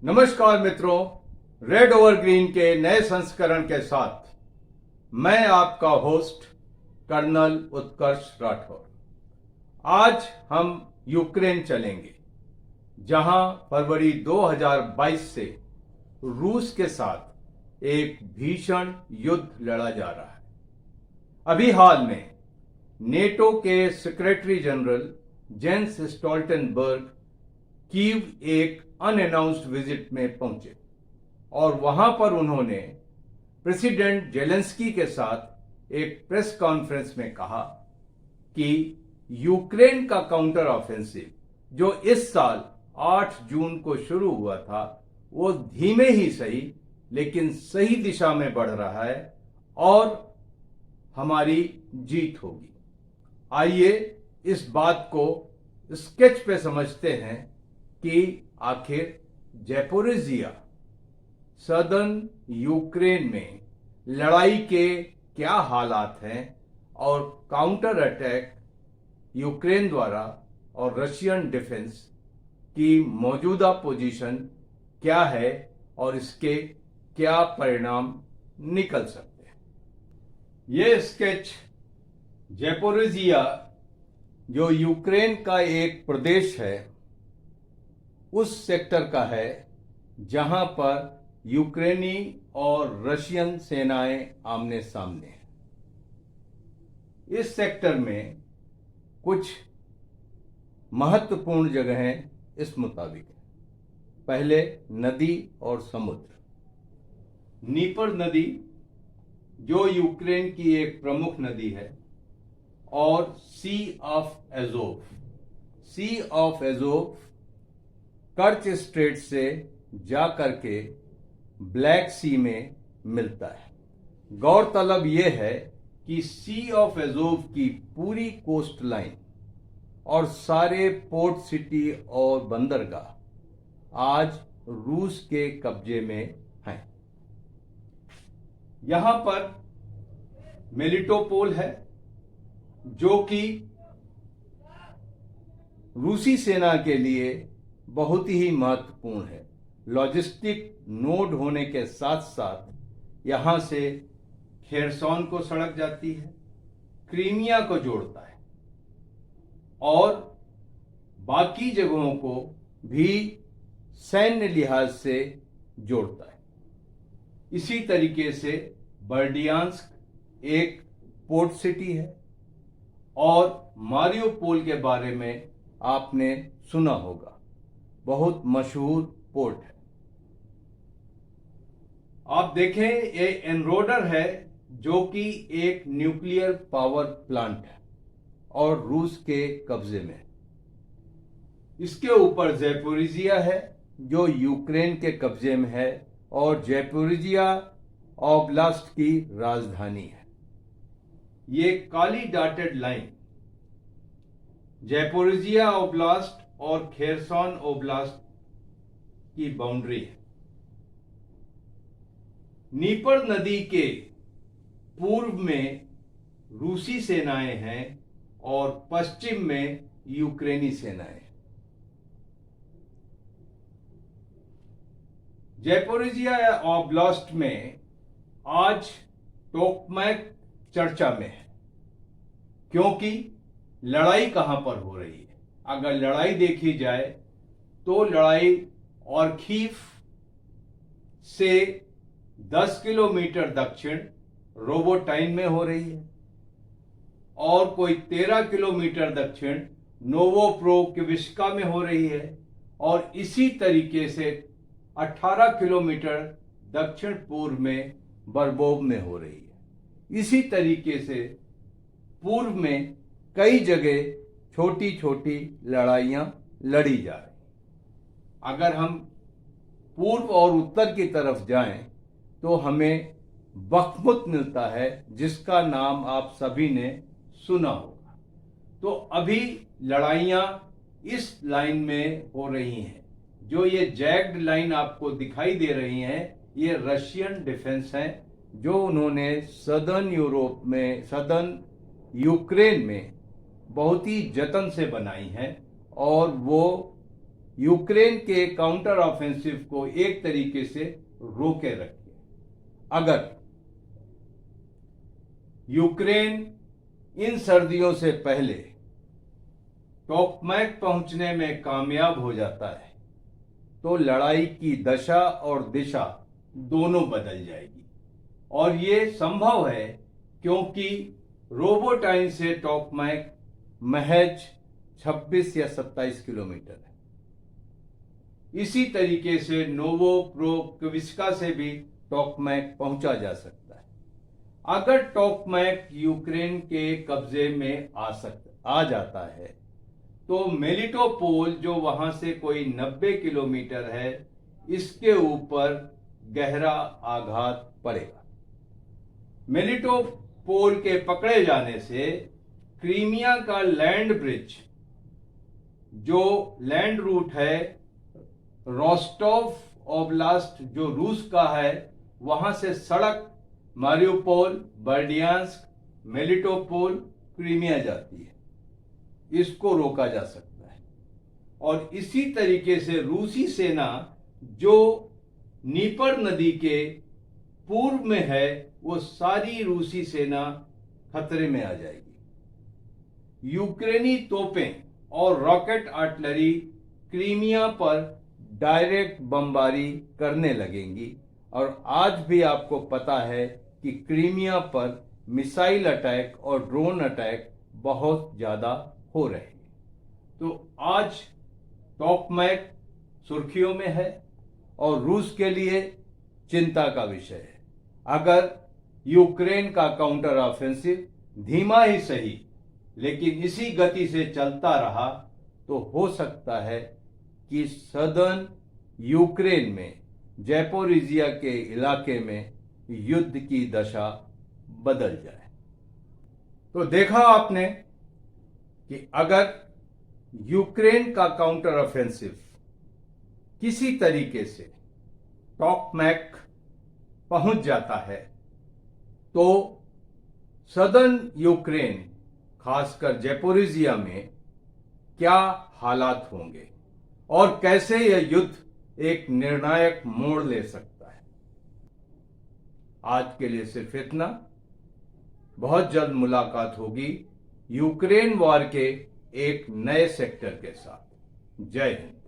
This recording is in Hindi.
नमस्कार मित्रों, रेड ओवर ग्रीन के नए संस्करण के साथ मैं आपका होस्ट कर्नल उत्कर्ष राठौर। आज हम यूक्रेन चलेंगे, जहां फरवरी 2022 से रूस के साथ एक भीषण युद्ध लड़ा जा रहा है। अभी हाल में नेटो के secretary general Jens Stoltenberg Kyiv एक अनअनाउंस्ड विजिट में पहुंचे और वहां पर उन्होंने प्रेसिडेंट जेलेंस्की के साथ एक प्रेस कॉन्फ्रेंस में कहा कि यूक्रेन का काउंटर ऑफेंसिव जो इस साल 8 जून को शुरू हुआ था, वो धीमे ही सही लेकिन सही दिशा में बढ़ रहा है और हमारी जीत होगी। आइए इस बात को स्केच पे समझते हैं कि आखिर ज़ैपोरिज़िया सदर्न यूक्रेन में लड़ाई के क्या हालात हैं और काउंटर अटैक यूक्रेन द्वारा और रशियन डिफेंस की मौजूदा पोजीशन क्या है और इसके क्या परिणाम निकल सकते हैं। ये स्केच ज़ैपोरिज़िया जो यूक्रेन का एक प्रदेश है उस सेक्टर का है जहां पर यूक्रेनी और रशियन सेनाएं आमने सामने हैं। इस सेक्टर में कुछ महत्वपूर्ण जगहें इस मुताबिक हैं। पहले नदी और समुद्र। नीपर नदी जो यूक्रेन की एक प्रमुख नदी है और सी ऑफ एजोव कर्च स्ट्रेट से जा करके ब्लैक सी में मिलता है। गौरतलब यह है कि सी ऑफ एजोव की पूरी कोस्ट लाइन और सारे पोर्ट सिटी और बंदरगाह आज रूस के कब्जे में हैं। यहां पर मेलिटोपोल है जो कि रूसी सेना के लिए बहुत ही महत्वपूर्ण है। लॉजिस्टिक नोड होने के साथ साथ यहां से खेरसॉन को सड़क जाती है, क्रीमिया को जोड़ता है और बाकी जगहों को भी सैन्य लिहाज से जोड़ता है। इसी तरीके से बर्डियांस्क एक पोर्ट सिटी है और मारियोपोल के बारे में आपने सुना होगा, बहुत मशहूर पोर्ट है। आप देखें, ये एनरोडर है जो कि एक न्यूक्लियर पावर प्लांट है और रूस के कब्जे में है। इसके ऊपर ज़ैपोरिज़िया है जो यूक्रेन के कब्जे में है और ज़ैपोरिज़िया ओब्लास्ट की राजधानी है। ये काली डॉटेड लाइन ज़ैपोरिज़िया ओब्लास्ट और खेरसॉन ओब्लास्ट की बाउंड्री है। नीपर नदी के पूर्व में रूसी सेनाएं हैं और पश्चिम में यूक्रेनी सेनाएं हैं। ज़ैपोरिज़िया ओब्लास्ट में आज टोकमैक चर्चा में है, क्योंकि लड़ाई कहां पर हो रही है। अगर लड़ाई देखी जाए तो लड़ाई ऑर्खीव से 10 किलोमीटर दक्षिण रोबोटाइन में हो रही है और कोई 13 किलोमीटर दक्षिण नोवोप्रोकिविस्का में हो रही है और इसी तरीके से 18 किलोमीटर दक्षिण पूर्व में बरबोव में हो रही है। इसी तरीके से पूर्व में कई जगह छोटी छोटी लड़ाइयां लड़ी जा रही। अगर हम पूर्व और उत्तर की तरफ जाएं तो हमें बख्मुत मिलता है, जिसका नाम आप सभी ने सुना होगा। तो अभी लड़ाइयां इस लाइन में हो रही हैं। जो ये जैग्ड लाइन आपको दिखाई दे रही हैं, ये रशियन डिफेंस हैं जो उन्होंने सदर्न यूक्रेन में बहुत ही जतन से बनाई हैं और वो यूक्रेन के काउंटर ऑफेंसिव को एक तरीके से रोके रखे। अगर यूक्रेन इन सर्दियों से पहले टोकमैक पहुंचने में कामयाब हो जाता है तो लड़ाई की दशा और दिशा दोनों बदल जाएगी। और ये संभव है क्योंकि रोबोटाइन से टोकमैक महज 26 या 27 किलोमीटर है। इसी तरीके से नोवोप्रोक्विस्का से भी टोकमैक पहुंचा जा सकता है। अगर टोकमैक यूक्रेन के कब्जे में आ जाता है तो मेलिटोपोल जो वहां से कोई 90 किलोमीटर है, इसके ऊपर गहरा आघात पड़ेगा। मेलिटोपोल के पकड़े जाने से क्रीमिया का लैंड ब्रिज, जो लैंड रूट है रोस्टोव ओब्लास्ट जो रूस का है, वहां से सड़क मारियोपोल, बर्डियांस्क, मेलिटोपोल, क्रीमिया जाती है। इसको रोका जा सकता है। और इसी तरीके से रूसी सेना जो नीपर नदी के पूर्व में है, वो सारी रूसी सेना खतरे में आ जाएगी। यूक्रेनी तोपें और रॉकेट आर्टिलरी क्रीमिया पर डायरेक्ट बमबारी करने लगेंगी। और आज भी आपको पता है कि क्रीमिया पर मिसाइल अटैक और ड्रोन अटैक बहुत ज्यादा हो रहे हैं। तो आज टोकमैक सुर्खियों में है और रूस के लिए चिंता का विषय है। अगर यूक्रेन का काउंटर ऑफेंसिव धीमा ही सही लेकिन इसी गति से चलता रहा तो हो सकता है कि सदर्न यूक्रेन में ज़ैपोरिज़िया के इलाके में युद्ध की दशा बदल जाए। तो देखा आपने कि अगर यूक्रेन का काउंटर ऑफेंसिव किसी तरीके से टोकमैक पहुंच जाता है तो सदर्न यूक्रेन, खासकर ज़ैपोरिज़िया में क्या हालात होंगे और कैसे यह युद्ध एक निर्णायक मोड़ ले सकता है। आज के लिए सिर्फ इतना। बहुत जल्द मुलाकात होगी यूक्रेन वॉर के एक नए सेक्टर के साथ। जय हिंद।